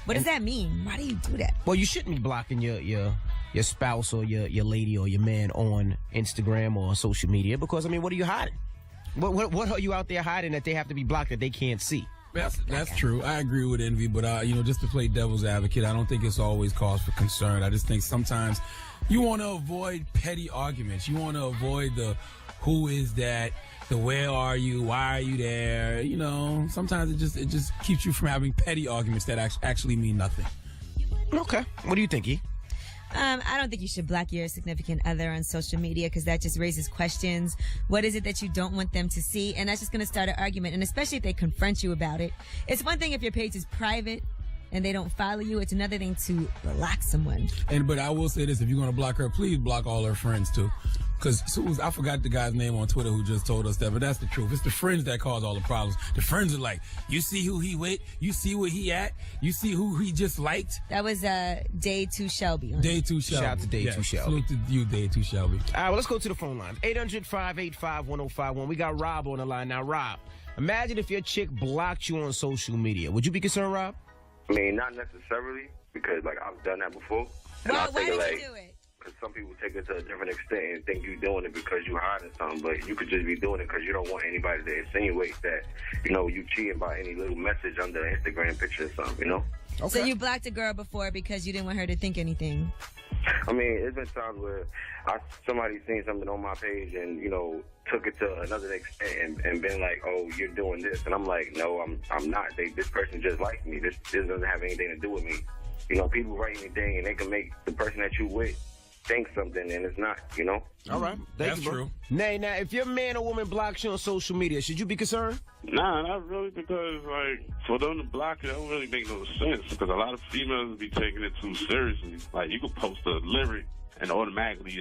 What does that mean? Why do you do that? Well, you shouldn't be blocking your spouse or your lady or your man on Instagram or social media because, I mean, what are you hiding? What are you out there hiding that they have to be blocked that they can't see? That's true. I agree with Envy, but just to play devil's advocate, I don't think it's always cause for concern. I just think sometimes you want to avoid petty arguments. You want to avoid the who is that, the where are you, why are you there. Sometimes it just keeps you from having petty arguments that actually mean nothing. Okay. What do you think, E? I don't think you should block your significant other on social media because that just raises questions. What is it that you don't want them to see? And that's just going to start an argument. And especially if they confront you about it. It's one thing if your page is private and they don't follow you. It's another thing to block someone. But I will say this, if you're going to block her, please block all her friends too. Because I forgot the guy's name on Twitter who just told us that, but that's the truth. It's the friends that cause all the problems. The friends are like, you see who he with, you see where he at, you see who he just liked. That was Day 2 Shelby. Day 2 Shelby. Shout out to Day 2 Shelby. Salute to you, Day 2 Shelby. All right, well, let's go to the phone lines. 800-585-1051. We got Rob on the line. Now, Rob, imagine if your chick blocked you on social media. Would you be concerned, Rob? I mean, not necessarily, because, I've done that before. And Why did you do it? Because some people take it to a different extent and think you're doing it because you're hiding something, but you could just be doing it because you don't want anybody to insinuate that, you cheating by any little message under an Instagram picture or something, Okay. So you blocked a girl before because you didn't want her to think anything? I mean, it's been times where somebody seen something on my page and, took it to another extent and been like, oh, you're doing this. And I'm like, no, I'm not. This person just likes me. This doesn't have anything to do with me. People write anything and they can make the person that you with think something and it's not, All right. That's true. Nay, now, if your man or woman blocks you on social media, should you be concerned? Nah, not really, because, for them to block it, that don't really make no sense, because a lot of females be taking it too seriously. You could post a lyric, and they automatically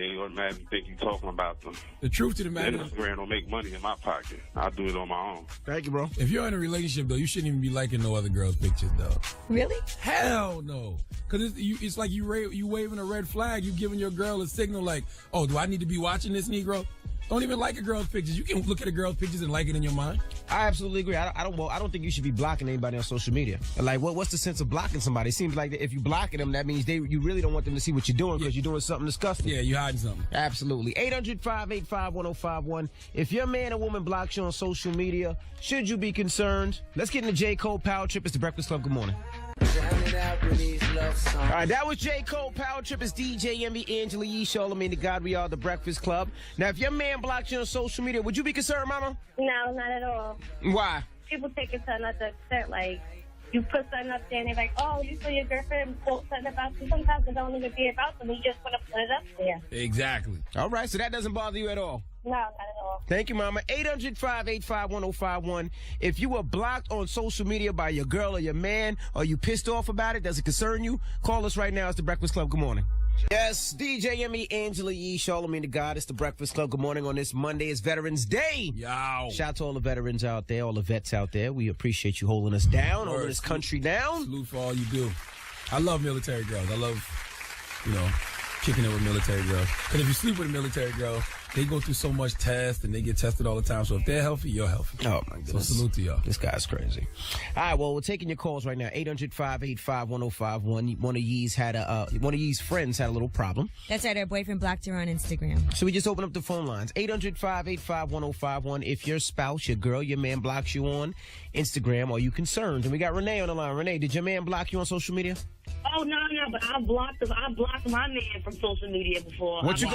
think you're talking about them. The truth to the matter is, Instagram don't make money in my pocket. I'll do it on my own. Thank you, bro. If you're in a relationship, though, you shouldn't even be liking no other girl's pictures, though. Really? Hell no. Because it's like you waving a red flag. You giving your girl a signal like, oh, do I need to be watching this, Negro? Don't even like a girl's pictures. You can look at a girl's pictures and like it in your mind. I absolutely agree. I don't think you should be blocking anybody on social media. What's the sense of blocking somebody? It seems like if you blocking them, that means you really don't want them to see what you're doing because you're doing something disgusting. Yeah, you're hiding something. Absolutely. 800-585-1051. If your man or woman blocks you on social media, should you be concerned? Let's get into J. Cole, Power Trip. It's the Breakfast Club. Good morning. All right, that was J. Cole, Power Trip. It's DJ Envy, Angela Yee, Charlamagne the God. We are the Breakfast Club. Now, if your man blocks you on social media, would you be concerned, Mama? No, not at all. Why? People take it to another extent. You put something up there and they're like, oh, you saw your girlfriend post something about you. Sometimes it don't even be about them. You just want to put it up there. Exactly. All right, so that doesn't bother you at all? No, not at all. Thank you, Mama. 800-585-1051. If you were blocked on social media by your girl or your man, or you pissed off about it, does it concern you? Call us right now. It's the Breakfast Club. Good morning. Yes, DJ Emmy, Angela Yee, Charlamagne the God. It's the Breakfast Club. Good morning on this Monday. It's Veterans Day. Yow. Shout out to all the veterans out there, all the vets out there. We appreciate you holding us down, holding this country down. Salute for all you do. I love military girls. I love, kicking it with military girls. Because if you sleep with a military girl, they go through so much tests and they get tested all the time. So if they're healthy, you're healthy. Oh, my goodness. So salute to y'all. This guy's crazy. All right, well, we're taking your calls right now. 800-585-1051. One of Yee's friends had a little problem. That's right. Her boyfriend blocked her on Instagram. So we just open up the phone lines. 800-585-1051. If your spouse, your girl, your man blocks you on Instagram, are you concerned? And we got Renee on the line. Renee, did your man block you on social media? Oh, no, but I blocked my man from social media before. What you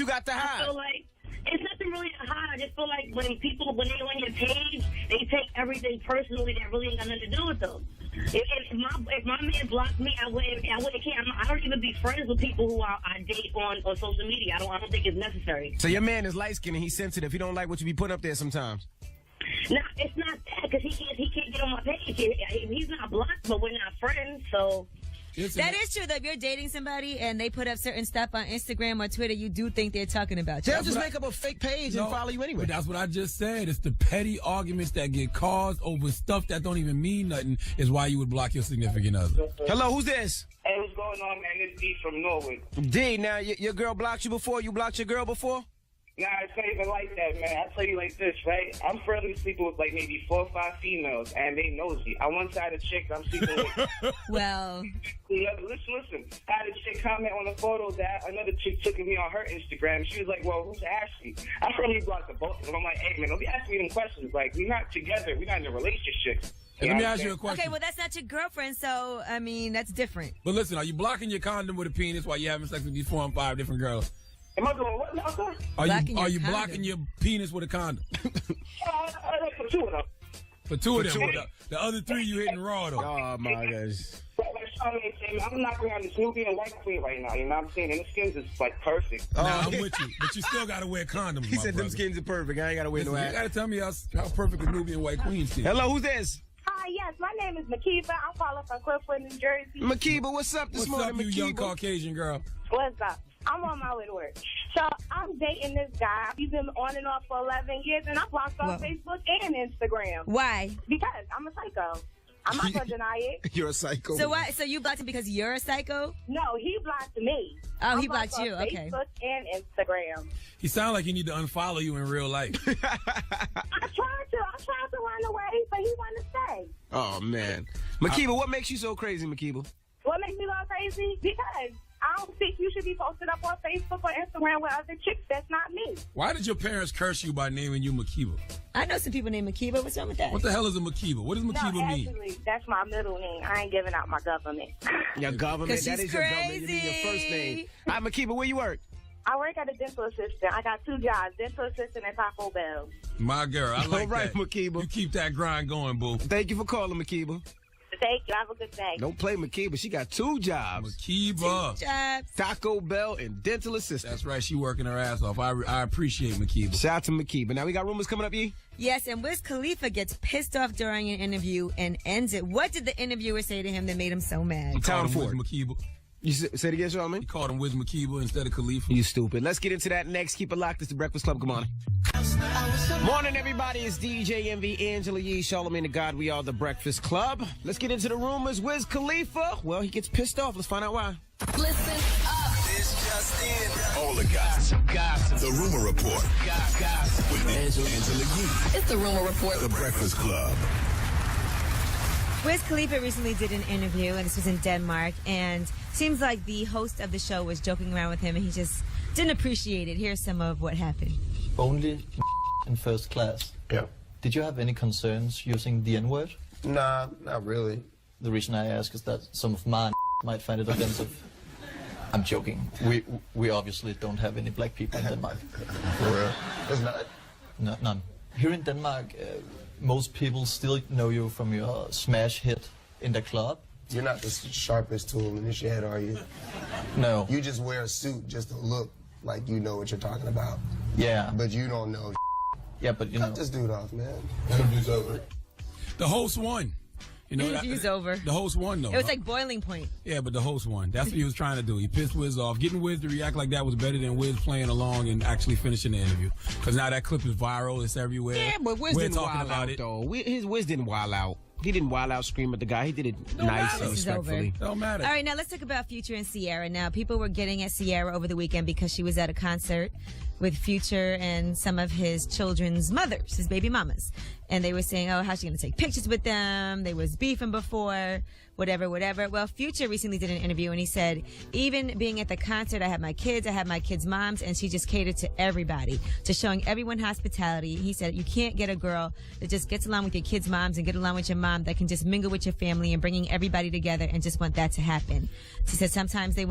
got to hide? I feel like it's nothing really to hide. I just feel like when they're on your page, they take everything personally that really ain't got nothing to do with them. If my man blocked me, I wouldn't care. I don't even be friends with people who I date on social media. I don't think it's necessary. So your man is light-skinned and he's sensitive. He don't like what you be putting up there sometimes. No, it's not that, because he can't get on my page. He's not blocked, but we're not friends, so... That is true, though. If you're dating somebody and they put up certain stuff on Instagram or Twitter, you do think they're talking about you. They'll just make up a fake page and follow you anyway. But that's what I just said. It's the petty arguments that get caused over stuff that don't even mean nothing is why you would block your significant other. Hello, who's this? Hey, what's going on, man? It's D from Norwood. D, now your girl blocked you before? You blocked your girl before? Nah, it's not even like that, man. I'll tell you like this, right? I'm friendly sleeping with like maybe 4 or 5 females, and they nosy. On one side of chicks, I'm sleeping with. Well. Yeah, listen. I had a chick comment on a photo that another chick took of me on her Instagram. She was like, well, who's Ashley? I friendly blocked the both of them. I'm like, hey, man, don't be asking me them questions. Like, we're not together. We're not in a relationship. Hey, let me ask you a question. Okay, well, that's not your girlfriend, so, I mean, that's different. But listen, are you blocking your condom with a penis while you're having sex with these 4 and 5 different girls? Am I doing what now, sir? Are you blocking your penis with a condom? For 2 of them. For 2 of them. The other 3 you hitting raw, though. Oh, my gosh. I'm knocking on this Nubian white queen right now, you know what I'm saying? And the skins is, like, perfect. Nah, I'm with you. But you still got to wear condoms, He said them skins are perfect. I ain't got to wear no ass. You got to tell me how perfect the Nubian white queen is. Hello, who's this? Hi, yes, my name is Makiba. I'm calling from Cliffwood, New Jersey. Makiba, what's up this morning, What's up, you young Makiba? Caucasian girl? What's up? I'm on my way to work. So I'm dating this guy. We've been on and off for 11 years, and I blocked on Facebook and Instagram. Why? Because I'm a psycho. I'm not going to deny it. You're a psycho. So why? So you blocked him because you're a psycho? No, he blocked me. Oh, he I blocked you. on Okay. Facebook and Instagram. He sound like he need to unfollow you in real life. I tried to run away, but he wanted to stay. Oh, man. Makiba, what makes you so crazy, Makiba? What makes me go crazy? Because I don't think you should be posted up on Facebook or Instagram with other chicks. That's not me. Why did your parents curse you by naming you Makiba? I know some people named Makiba. What's wrong with that? What the hell is a Makiba? What does Makiba mean? Actually, that's my middle name. I ain't giving out my government. Your government? That is your government. You mean your first name. All right, Makiba, where you work? I work at a dental assistant. I got 2 jobs, dental assistant and Taco Bell. My girl, I like All right, that. Makiba. You keep that grind going, boo. Thank you for calling, Makiba. Thank you. Have a good day. Don't play Makiba. She got 2 jobs. Makiba. 2 jobs. Taco Bell and dental assistant. That's right. She working her ass off. I appreciate Makiba. Shout out to Makiba. Now we got rumors coming up, Yee? Yes, and Wiz Khalifa gets pissed off during an interview and ends it. What did the interviewer say to him that made him so mad? He called him Wiz Makiba. You say it again, Charlamagne? He called him Wiz Makiba instead of Khalifa. You stupid. Let's get into that next. Keep it locked. It's the Breakfast Club. Come on. Morning, everybody. It's DJ MV, Angela Yee, Charlamagne the God. We are the Breakfast Club. Let's get into the rumors. Wiz Khalifa, well, he gets pissed off. Let's find out why. Listen up. This just in. All the gossip. The Rumor Report. Gossip. With Angela Yee. It's the Rumor Report. The Breakfast Club. Wiz Khalifa recently did an interview, and this was in Denmark, and seems like the host of the show was joking around with him, and he just didn't appreciate it. Here's some of what happened. Only in first class. Yeah. Did you have any concerns using the N-word? Nah, not really. The reason I ask is that some of mine might find it offensive. I'm joking. We obviously don't have any black people in Denmark. For real? There's not? No, none. Here in Denmark, most people still know you from your smash hit in the club. You're not the sharpest tool in the shed, are you? No. You just wear a suit just to look like you know what you're talking about. Yeah. But you don't know. Yeah, but you know. Cut this dude off, man. Interview's over. The host won. You know, Interview's over. The host won, though. It was like boiling point. Yeah, but the host won. That's what he was trying to do. He pissed Wiz off. Getting Wiz to react like that was better than Wiz playing along and actually finishing the interview. Because now that clip is viral. It's everywhere. Yeah, but Wiz We're didn't talking wild about out, it. though. Wiz didn't wild out. He didn't wild out, scream at the guy. He did it nice and respectfully. Don't matter. All right, now let's talk about Future and Ciara. Now, people were getting at Ciara over the weekend because she was at a concert with Future and some of his children's mothers, his baby mamas. And they were saying, oh, how's she going to take pictures with them? They was beefing before, whatever. Well, Future recently did an interview and he said, even being at the concert, I have my kids' moms, and she just catered to everybody, to showing everyone hospitality. He said, you can't get a girl that just gets along with your kids' moms and get along with your mom that can just mingle with your family and bringing everybody together and just want that to happen. He said sometimes they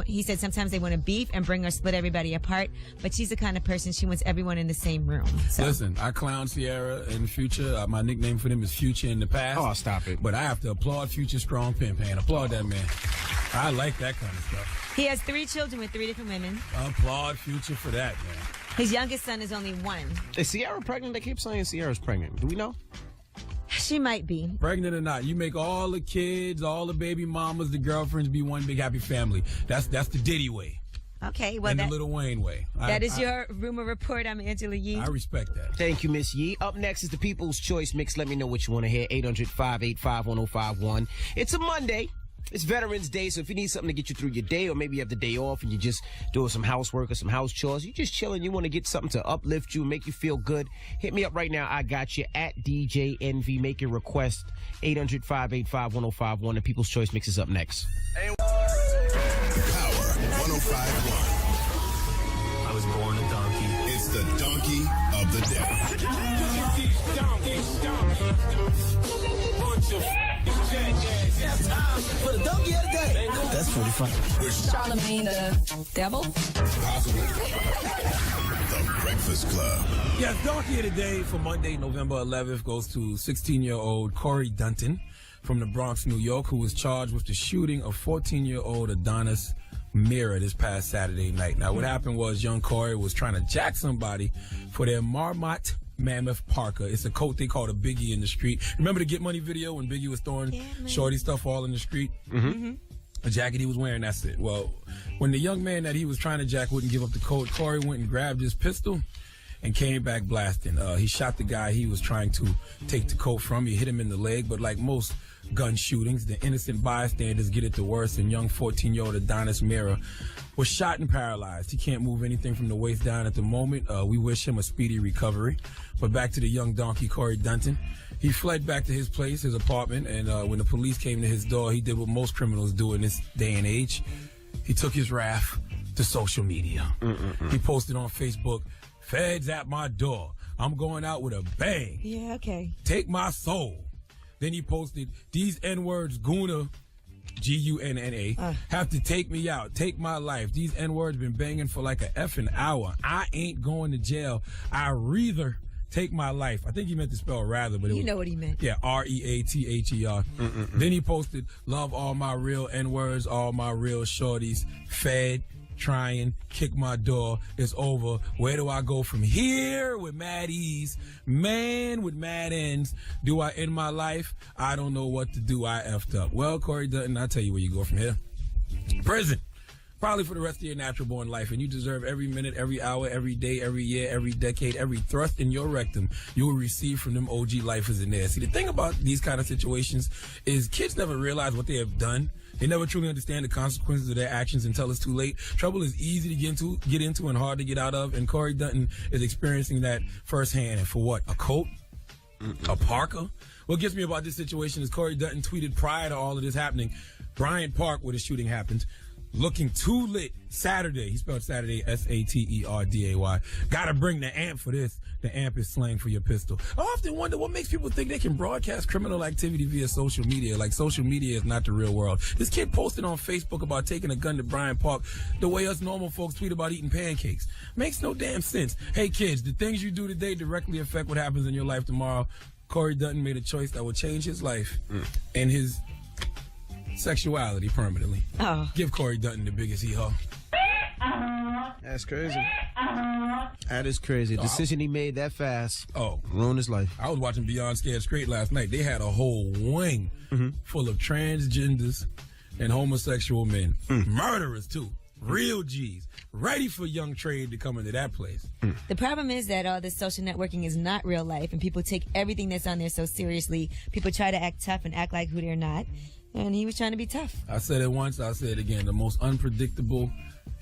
want to beef and bring or split everybody apart, but she's the kind of person, she wants everyone in the same room. So. Listen, I clown Ciara and Future. My nickname for them is Future in the past. Oh, stop it. But I have to applaud Future strong pen pan. Applaud that man. I like that kind of stuff. He has 3 children with 3 different women. Applaud Future for that, man. His youngest son is only 1. Is Ciara pregnant? They keep saying Ciara's pregnant. Do we know? She might be. Pregnant or not, you make all the kids, all the baby mamas, the girlfriends be one big happy family. That's the Diddy way. Okay, well, and the Lil Wayne way. That is your rumor report. I'm Angela Yee. I respect that. Thank you, Miss Yee. Up next is the People's Choice Mix. Let me know what you want to hear. 800-585-1051. It's a Monday. It's Veterans Day, so if you need something to get you through your day, or maybe you have the day off and you're just doing some housework or some house chores, you're just chilling, you want to get something to uplift you, make you feel good, hit me up right now. I got you at DJ Envy. Make your request. 800-585-1051. The People's Choice Mix is up next. Power 1051. I was born a donkey. It's the donkey of the day. For the donkey of the day. That's pretty funny. Charlemagne the devil. Possibly. The Breakfast Club. Yes, donkey of the day for Monday, November 11th goes to 16-year-old Corey Dunton from the Bronx, New York, who was charged with the shooting of 14-year-old Adonis Mira this past Saturday night. Now, what happened was young Corey was trying to jack somebody for their Marmot Mammoth Parker. It's a coat they called a Biggie in the street. Remember the Get Money video when Biggie was throwing shorty stuff all in the street? Mm-hmm. A jacket he was wearing, that's it. Well, when the young man that he was trying to jack wouldn't give up the coat, Corey went and grabbed his pistol and came back blasting. He shot the guy he was trying to take the coat from. He hit him in the leg, but like most gun shootings, the innocent bystanders get it the worst, and young 14-year-old Adonis Mira was shot and paralyzed. He can't move anything from the waist down at the moment. We wish him a speedy recovery. But back to the young donkey, Corey Dunton. He fled back to his place, his apartment, and when the police came to his door, he did what most criminals do in this day and age. He took his wrath to social media. He posted on Facebook, "Feds at my door. I'm going out with a bang. Yeah, okay. Take my soul." Then he posted, "These N-words, Guna, G-U-N-N-A, have to take me out, take my life. These N-words been banging for like a effing hour. I ain't going to jail. I rather take my life." I think he meant to spell rather, but it was, know what he meant. Yeah, R-E-A-T-H-E-R. Then he posted, "Love all my real N-words, all my real shorties. Fed, trying, kick my door. It's over. Where do I go from here with mad ease? Man with mad ends. Do I end my life? I don't know what to do. I effed up." Well, Corey Dutton, I'll tell you where you go from here. Prison. Probably for the rest of your natural born life, and you deserve every minute, every hour, every day, every year, every decade, every thrust in your rectum you will receive from them OG lifers in there. See, the thing about these kind of situations is kids never realize what they have done. They never truly understand the consequences of their actions until it's too late. Trouble is easy to get into and hard to get out of, and Corey Dutton is experiencing that firsthand. And for what? A coat? A Parker? What gets me about this situation is Corey Dutton tweeted prior to all of this happening, Bryant Park, where the shooting happened, looking too lit Saturday. He spelled Saturday S-A-T-E-R-D-A-Y. Gotta bring the amp for this. The amp is slang for your pistol. I often wonder what makes people think they can broadcast criminal activity via social media. Like, social media is not the real world. This kid posted on Facebook about taking a gun to Bryant Park the way us normal folks tweet about eating pancakes. Makes no damn sense. Hey kids, the things you do today directly affect what happens in your life tomorrow. Corey Dutton made a choice that will change his life and his sexuality permanently. Give Corey Dutton the biggest hee-haw. That's crazy. That is crazy. The decision he made that fast. Ruined his life. I was watching Beyond Scared Straight last night. They had a whole wing full of transgenders and homosexual men. Murderers, too. Real G's. Ready for young trade to come into that place. The problem is that all this social networking is not real life, and people take everything that's on there so seriously. People try to act tough and act like who they're not, and he was trying to be tough. I said it once, I said it again. The most unpredictable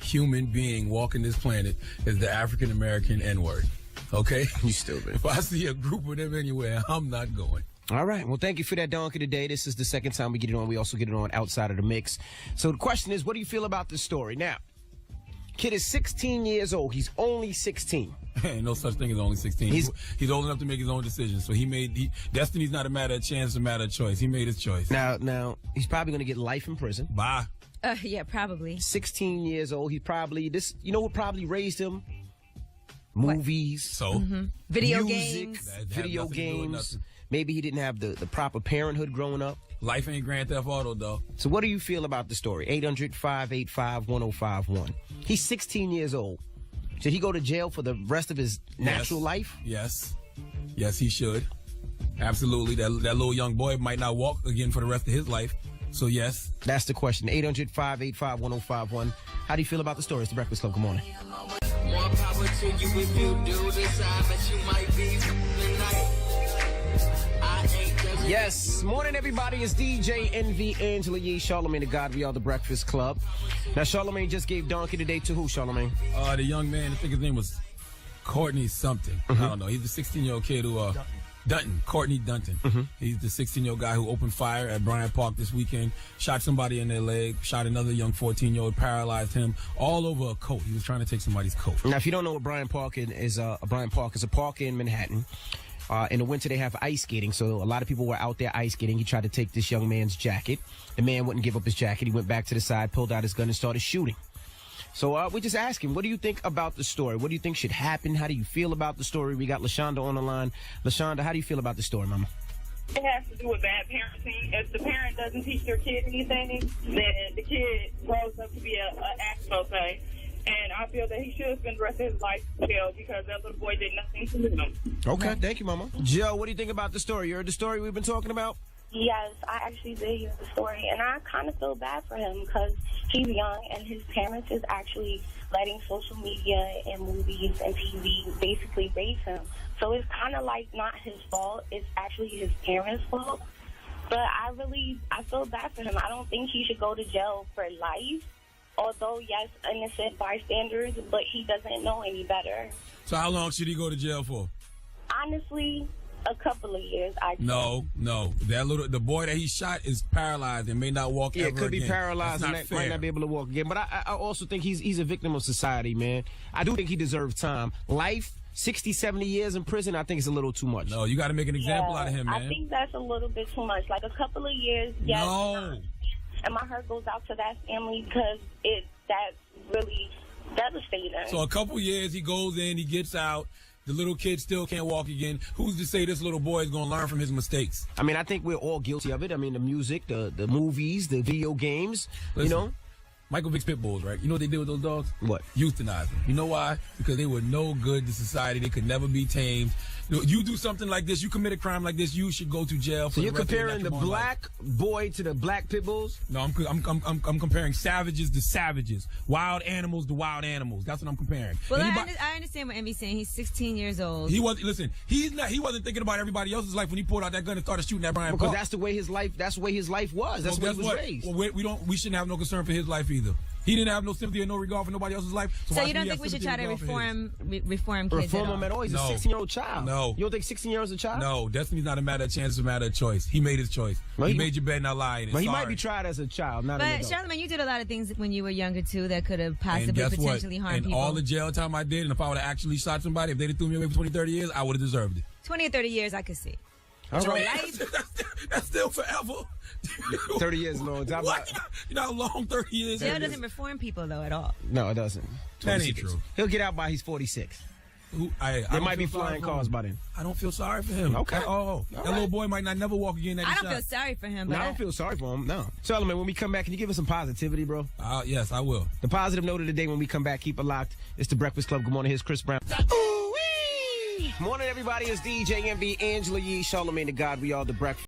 human being walking this planet is the African American N-word. Okay? You stupid. If I see a group of them anywhere, I'm not going. All right. Well, thank you for that donkey today. This is the second time we get it on. We also get it on outside of the mix. So the question is, what do you feel about this story? Now, kid is 16 years old. He's only 16. Ain't no such thing as only 16. He's old enough to make his own decisions. So destiny's not a matter of chance, it's a matter of choice. He made his choice. Now he's probably going to get life in prison. Bye. Yeah, probably. 16 years old. He probably, you know what probably raised him? Movies. So? Video music, games. Video games. Maybe he didn't have the proper parenthood growing up. Life ain't Grand Theft Auto, though. So what do you feel about the story? 800-585-1051. He's 16 years old. Should he go to jail for the rest of his natural life? Yes. Yes, he should. Absolutely. That little young boy might not walk again for the rest of his life. So, yes. That's the question. 800-585-1051. How do you feel about the story? It's The Breakfast Club. Good morning. More power to you if you do decide that you might be tonight. Yes, morning everybody. It's DJ Envy, Angela Yee, Charlamagne the God. We are The Breakfast Club. Now, Charlamagne just gave donkey today to who, Charlamagne? The young man, I think his name was Courtney something. I don't know. He's a 16-year-old kid who, Dunton, Courtney Dunton. He's the 16-year-old guy who opened fire at Bryant Park this weekend, shot somebody in their leg, shot another young 14-year-old, paralyzed him, all over a coat. He was trying to take somebody's coat. Now, if you don't know what Bryant Park is, Bryant Park is a park in Manhattan. In the winter, they have ice skating, so a lot of people were out there ice skating. He tried to take this young man's jacket. The man wouldn't give up his jacket. He went back to the side, pulled out his gun, and started shooting. So we just asked him, what do you think about the story? What do you think should happen? How do you feel about the story? We got LaShonda on the line. LaShonda, how do you feel about the story, Mama? It has to do with bad parenting. If the parent doesn't teach their kid anything, then the kid grows up to be an asshole. And I feel that he should spend the rest of his life in jail because that little boy did nothing to him. Okay, thank you, Mama. Joe, what do you think about the story? You heard the story we've been talking about? Yes, I actually did hear the story, and I kind of feel bad for him because he's young and his parents is actually letting social media and movies and TV basically raise him. So it's kind of like not his fault. It's actually his parents' fault. But I feel bad for him. I don't think he should go to jail for life. Although, yes, innocent bystanders, but he doesn't know any better. So how long should he go to jail for? Honestly, a couple of years. No. The boy that he shot is paralyzed and may not walk ever again. Yeah, could be paralyzed and might not be able to walk again. But I also think he's a victim of society, man. I do think he deserves time. Life, 60, 70 years in prison, I think it's a little too much. No, you got to make an example out of him, man. I think that's a little bit too much. Like a couple of years, yes. No. And my heart goes out to that family because that's really devastating. So a couple years, he goes in, he gets out. The little kid still can't walk again. Who's to say this little boy is going to learn from his mistakes? I mean, I think we're all guilty of it. I mean, the music, the movies, the video games, Listen, you know? Michael Vick's pit bulls, right? You know what they did with those dogs? What? Euthanized them. You know why? Because they were no good to society. They could never be tamed. You do something like this, you commit a crime like this, you should go to jail. So you're comparing the black boy to the black pit bulls? No, I'm comparing savages to savages, wild animals to wild animals. That's what I'm comparing. Well, I understand what Emmy's saying. He's 16 years old. He wasn't thinking about everybody else's life when he pulled out that gun and started shooting at Bryant Park. Because that's the way his life was. That's the way he was raised. Well, we shouldn't have no concern for his life either. He didn't have no sympathy or no regard for nobody else's life. So you don't think we should try to reform kids Reform him at all? He's a 16-year-old child. No. You don't think 16 years is a child? No. Destiny's not a matter of chance, it's a matter of choice. He made his choice. He made your bed, not lie in it. But he might be tried as a child, not an adult. Charlamagne, you did a lot of things when you were younger, too, that could have possibly potentially harmed people. And all the jail time I did, and if I would have actually shot somebody, if they'd have threw me away for 20, 30 years, I would have deserved it. 20 or 30 years, I could see. All right. That's still forever. 30 years long. What? You know how long 30 years is? Jail doesn't reform people, though, at all. No, it doesn't. That ain't true. He'll get out by he's 46. There might be flying cars by then. I don't feel sorry for him. Okay. That little boy might not never walk again. I don't feel sorry for him. No, I don't feel sorry for him. No. Solomon, when we come back, can you give us some positivity, bro? Yes, I will. The positive note of the day when we come back, keep it locked. It's the Breakfast Club. Good morning. Here's Chris Brown. Ooh-wee! Morning, everybody. It's DJ MB, Angela Yee, Charlamagne the God. We are the Breakfast.